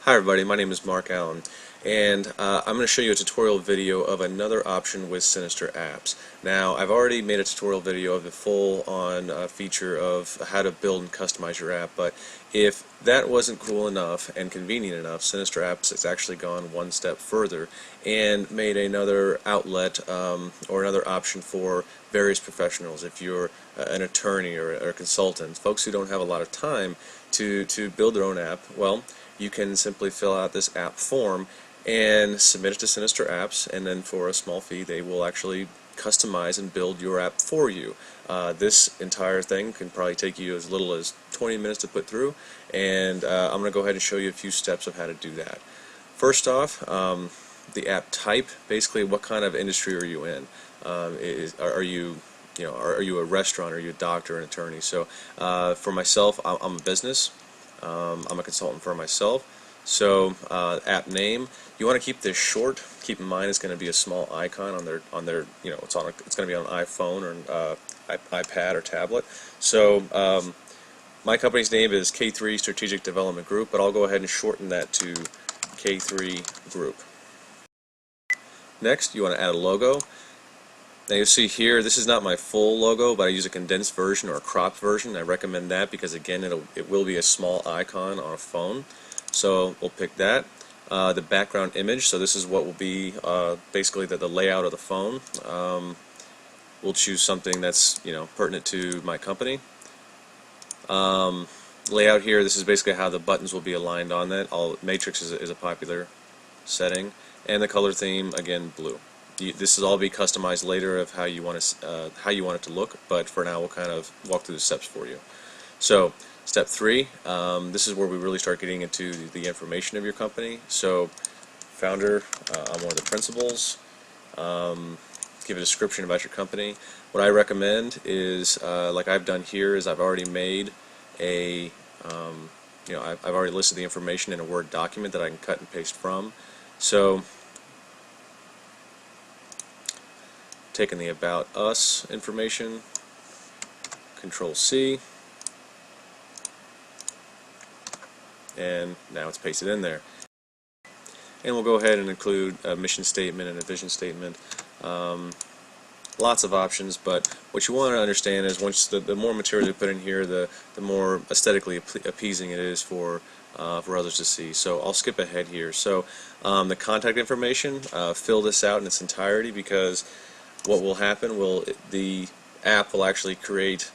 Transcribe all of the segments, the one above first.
Hi everybody, my name is Mark Allen, and I'm going to show you a tutorial video of another option with Sinister apps. Now, I've already made a tutorial video of the full-on feature of how to build and customize your app, but if that wasn't cool enough and convenient enough, Sinister apps has actually gone one step further and made another outlet or another option for various professionals. If you're an attorney or a consultant, folks who don't have a lot of time to build their own app, well, you can simply fill out this app form and submit it to Sinister Apps, and then for a small fee they will actually customize and build your app for you. This entire thing can probably take you as little as 20 minutes to put through, and I'm going to go ahead and show you a few steps of how to do that. First off, the app type, basically what kind of industry are you in? Are you a restaurant, are you a doctor, an attorney? So for myself, I'm a business. I'm a consultant for myself. So app name, you want to keep this short. Keep in mind it's going to be a small icon on their it's going to be on an iPhone or an iPad or tablet. So my company's name is K3 Strategic Development Group, but I'll go ahead and shorten that to K3 Group. Next, you want to add a logo. Now you'll see here, this is not my full logo, but I use a condensed version or a cropped version. I recommend that because again, it will be a small icon on a phone. So we'll pick that. The background image, so this is what will be basically the layout of the phone. We'll choose something that's pertinent to my company. Layout here, this is basically how the buttons will be aligned on that. Matrix is a popular setting, and the color theme, again, blue. This will all be customized later of how you want it to look, but for now we'll kind of walk through the steps for you. So step 3, this is where we really start getting into the information of your company. So founder, I'm one of the principals. Give a description about your company. What I recommend is, like I've done here, is I've already made a I've already listed the information in a Word document that I can cut and paste from. So taking the About Us information, Control C, and now it's pasted in there. And we'll go ahead and include a mission statement and a vision statement. Lots of options, but what you want to understand is once the more material you put in here, the more aesthetically appeasing it is for others to see. So I'll skip ahead here. So the contact information, fill this out in its entirety, because what will happen the app will actually create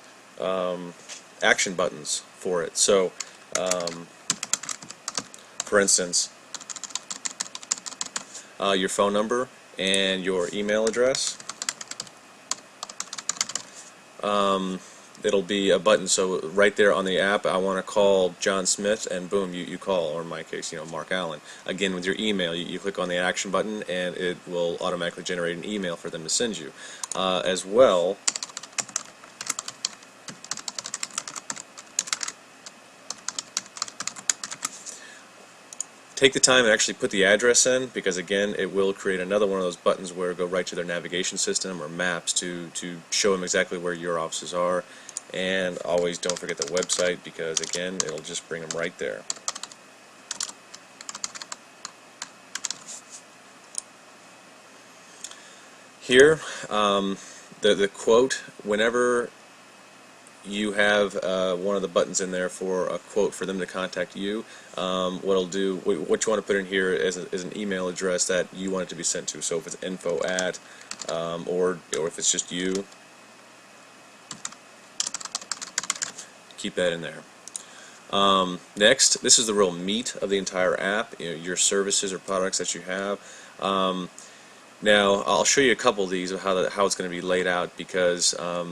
action buttons for it. So for instance, your phone number and your email address, it'll be a button. So right there on the app, I want to call John Smith, and boom, you call, or in my case, Mark Allen. Again, with your email, you click on the action button and it will automatically generate an email for them to send you. As well, take the time and actually put the address in, because again, it will create another one of those buttons where it'll go right to their navigation system or maps to show them exactly where your offices are. And always don't forget the website, because again, it'll just bring them right there. Here, the quote, whenever you have one of the buttons in there for a quote for them to contact you, what you want to put in here is an email address that you want it to be sent to. So if it's info at, or if it's just you, keep that in there. Next, this is the real meat of the entire app, your services or products that you have. Now, I'll show you a couple of these of how it's going to be laid out, because a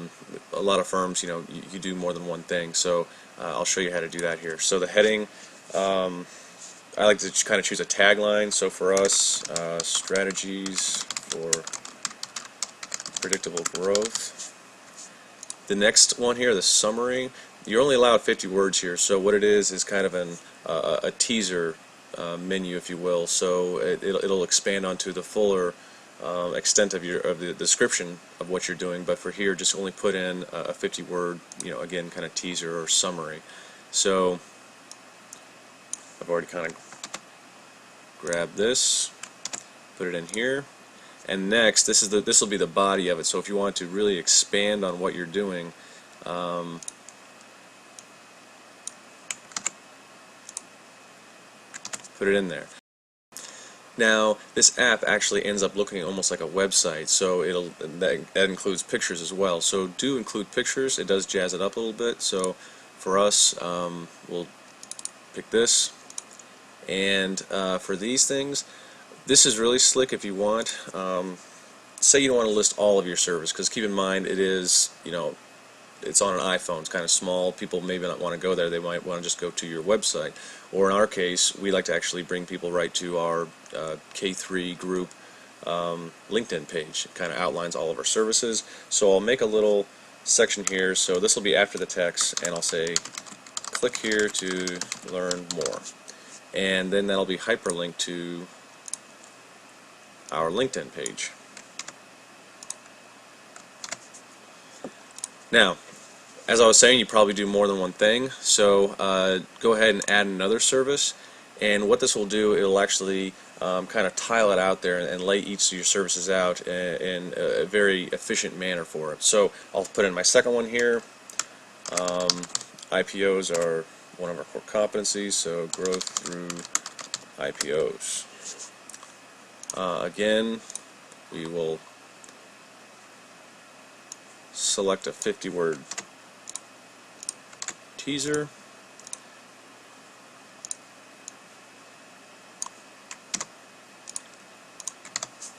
lot of firms, you do more than one thing. So I'll show you how to do that here. So the heading, I like to kind of choose a tagline. So for us, strategies for predictable growth. The next one here, the summary, you're only allowed 50 words here. So what it is kind of a teaser menu, if you will. So it'll expand onto the fuller extent of the description of what you're doing, but for here, just only put in a 50-word, again, kind of teaser or summary. So I've already kind of grab this, put it in here, and next this will be the body of it. So if you want to really expand on what you're doing, put it in there. Now, this app actually ends up looking almost like a website, so that includes pictures as well. So do include pictures. It does jazz it up a little bit. So for us, we'll pick this. And for these things, this is really slick if you want. Say you don't want to list all of your service, because keep in mind it is, it's on an iPhone. It's kind of small. People maybe not want to go there. They might want to just go to your website. Or in our case, we like to actually bring people right to our K3 group LinkedIn page. It kind of outlines all of our services. So I'll make a little section here. So this will be after the text, and I'll say, click here to learn more. And then that'll be hyperlinked to our LinkedIn page. Now, as I was saying, you probably do more than one thing, so go ahead and add another service, and what this will do, it'll actually kind of tile it out there and lay each of your services out in a very efficient manner for it. So I'll put in my second one here. IPOs are one of our core competencies, so growth through IPOs. Again, we will select a 50-word teaser,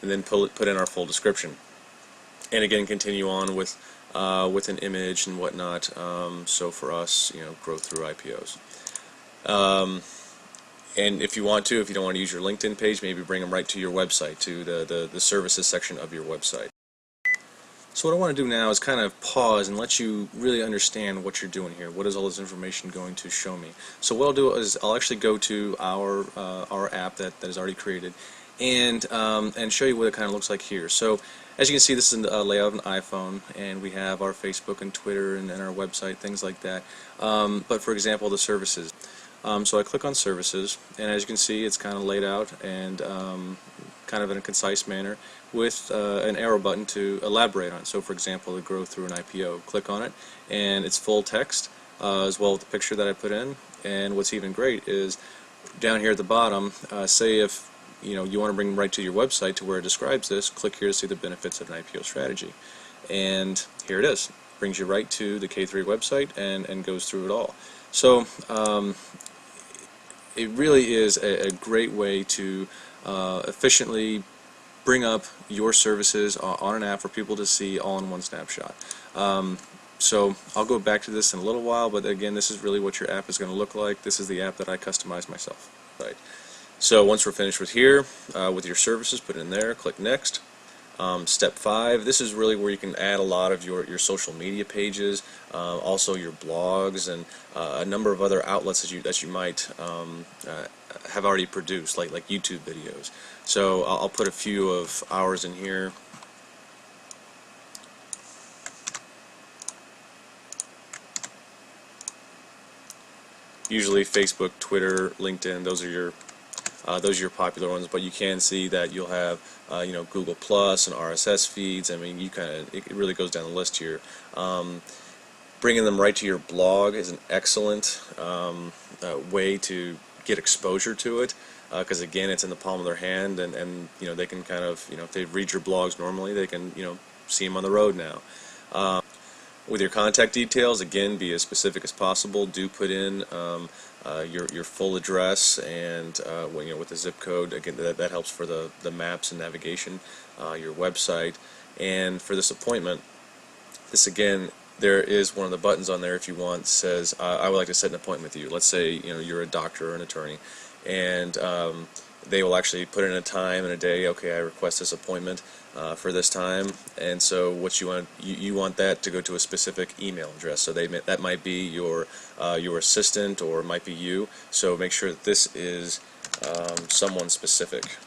and then put in our full description, and again continue on with an image and whatnot. So for us, growth through IPOs. And if you want to, if you don't want to use your LinkedIn page, maybe bring them right to your website, to the services section of your website. So what I want to do now is kind of pause and let you really understand what you're doing here. What is all this information going to show me? So what I'll do is I'll actually go to our app that is already created, and show you what it kind of looks like here. So as you can see, this is a layout of an iPhone, and we have our Facebook and Twitter and our website, things like that. But for example, the services. So I click on services, and as you can see, it's kind of laid out and kind of in a concise manner with an arrow button to elaborate on it. So for example, the growth through an IPO, click on it, and it's full text as well with the picture that I put in. And what's even great is down here at the bottom, say if you want to bring them right to your website to where it describes this, click here to see the benefits of an IPO strategy. And here it is. Brings you right to the K3 website and goes through it all. So it really is a great way to efficiently bring up your services on an app for people to see all in one snapshot. So I'll go back to this in a little while, but again, this is really what your app is going to look like. This is the app that I customized myself. Right. So once we're finished with here, with your services, put it in there, click Next. Step 5, this is really where you can add a lot of your social media pages, also your blogs, and a number of other outlets that you might have already produced, like YouTube videos. So I'll put a few of ours in here. Usually Facebook, Twitter, LinkedIn, those are your popular ones, but you can see that you'll have Google Plus and RSS feeds. I mean, it really goes down the list here. Bringing them right to your blog is an excellent way to get exposure to it, because again, it's in the palm of their hand, and they can kind of, if they read your blogs normally, they can see them on the road now. With your contact details, again, be as specific as possible. Do put in your full address and with the zip code. Again, that helps for the maps and navigation. Your website, and for this appointment, this again, there is one of the buttons on there if you want, says I would like to set an appointment with you. Let's say you're a doctor or an attorney, and they will actually put in a time and a day. Okay, I request this appointment for this time, and so what you want that to go to a specific email address. So that might be your assistant, or it might be you. So make sure that this is someone specific.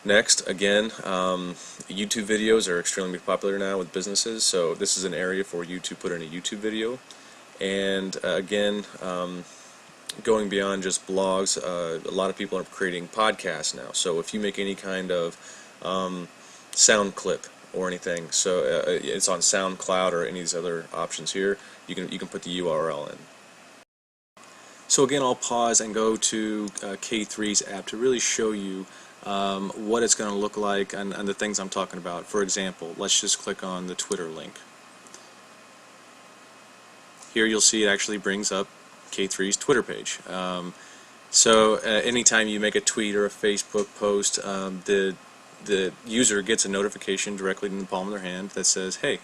Next, again, YouTube videos are extremely popular now with businesses. So this is an area for you to put in a YouTube video, and again, going beyond just blogs. A lot of people are creating podcasts now. So if you make any kind of sound clip or anything, so it's on SoundCloud or any of these other options here, you can put the URL in. So again, I'll pause and go to K3's app to really show you what it's going to look like and the things I'm talking about. For example, let's just click on the Twitter link. Here you'll see it actually brings up K3's Twitter page. So anytime you make a tweet or a Facebook post, the user gets a notification directly in the palm of their hand that says, hey,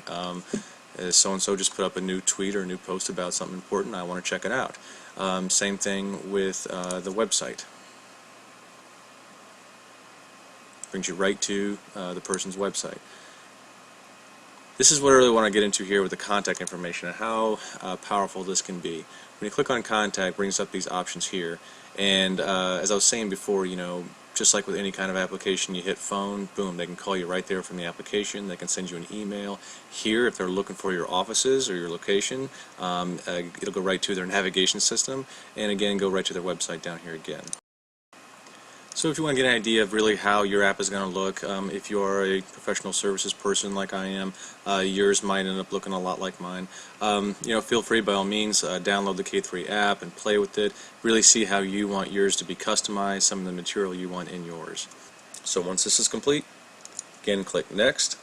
so-and-so just put up a new tweet or a new post about something important, I want to check it out. Same thing with the website. Brings you right to the person's website. This is what I really want to get into here with the contact information and how powerful this can be. When you click on contact, it brings up these options here, and as I was saying before, you know, just like with any kind of application, you hit phone, boom, they can call you right there from the application. They can send you an email. Here, if they're looking for your offices or your location, it'll go right to their navigation system, and again, go right to their website down here again. So if you want to get an idea of really how your app is going to look, if you are a professional services person like I am, yours might end up looking a lot like mine. You know, feel free by all means, download the K3 app and play with it. Really see how you want yours to be customized, some of the material you want in yours. So once this is complete, again click Next.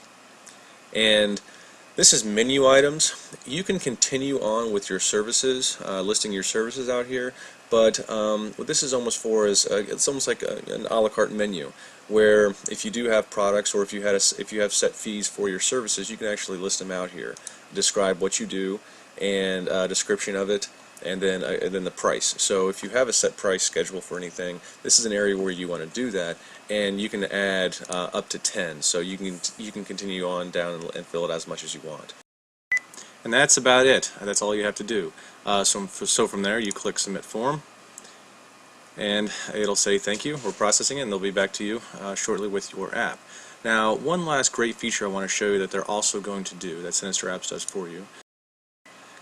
And this is menu items. You can continue on with your services, listing your services out here, but what this is almost for is it's almost like an a la carte menu, where if you do have products or if you have set fees for your services, you can actually list them out here, describe what you do and a description of it, and then the price. So if you have a set price schedule for anything, this is an area where you want to do that, and you can add up to 10. So you can continue on down and fill it as much as you want. And that's about it. That's all you have to do. So from there, you click Submit Form, and it'll say thank you, we're processing it, and they'll be back to you shortly with your app. Now, one last great feature I want to show you that they're also going to do, that Sinister Apps does for you.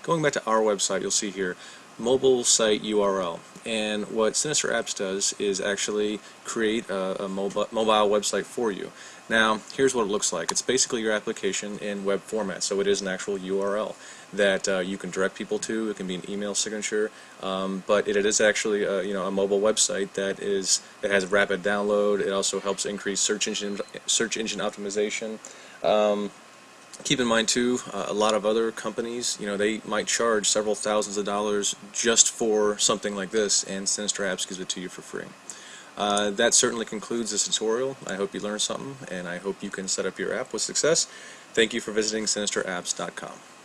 Going back to our website, you'll see here mobile site URL, and what Sinister Apps does is actually create a mobile website for you. Now here's what it looks like. It's basically your application in web format, so it is an actual URL that you can direct people to. It can be an email signature, but it is actually you know, a mobile website that has rapid download. It also helps increase search engine optimization. Keep in mind too, a lot of other companies, you know, they might charge several thousands of dollars just for something like this, and Sinister Apps gives it to you for free. That certainly concludes this tutorial. I hope you learned something, and I hope you can set up your app with success. Thank you for visiting SinisterApps.com.